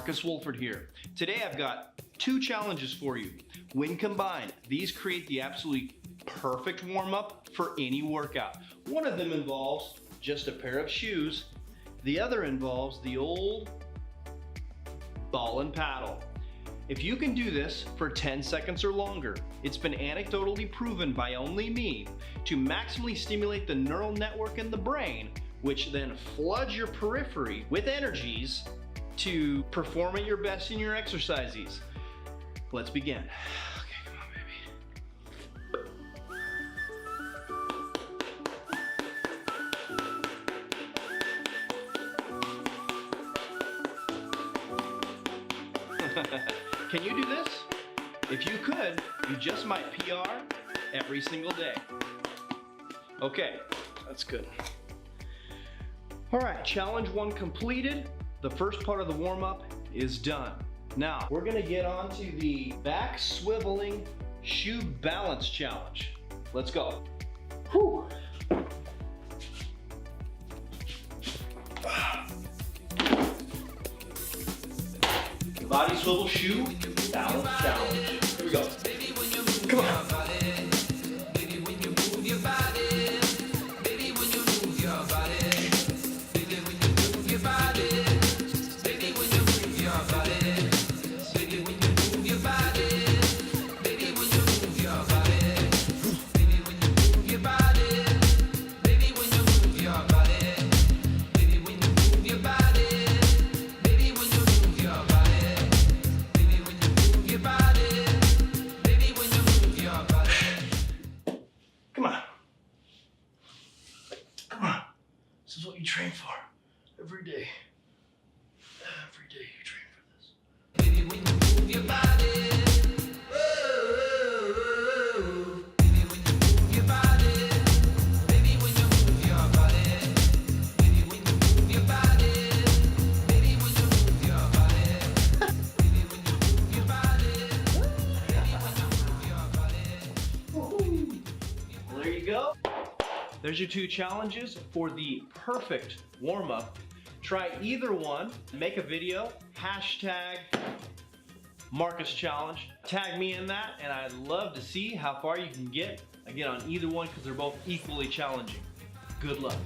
Marcus Wolford here. Today I've got two challenges for you. When combined, these create the absolutely perfect warm-up for any workout. One of them involves just a pair of shoes. The other involves the old ball and paddle. If you can do this for 10 seconds or longer, it's been anecdotally proven by only me to maximally stimulate the neural network in the brain, which then floods your periphery with energies to perform at your best in your exercises. Let's begin. Okay, come on, baby. Can you do this? If you could, you just might PR every single day. Okay, that's good. All right, challenge one completed. The first part of the warm-up is done. Now, we're gonna get on to the back swiveling shoe balance challenge. Let's go. Whew. Body swivel shoe balance challenge. Here we go. Come on. This is what you train for every day. Every day you train for this. Baby, when you move your body, baby, when you move your body, baby, when you move your body, baby, when you move your body, baby, when you move your body, baby, when you move your body, baby, when you move your body. Well, there you go. There's your two challenges for the perfect warm-up. Try either one, make a video, hashtag Marcus Challenge. Tag me in that, and I'd love to see how far you can get, again, on either one, because they're both equally challenging. Good luck.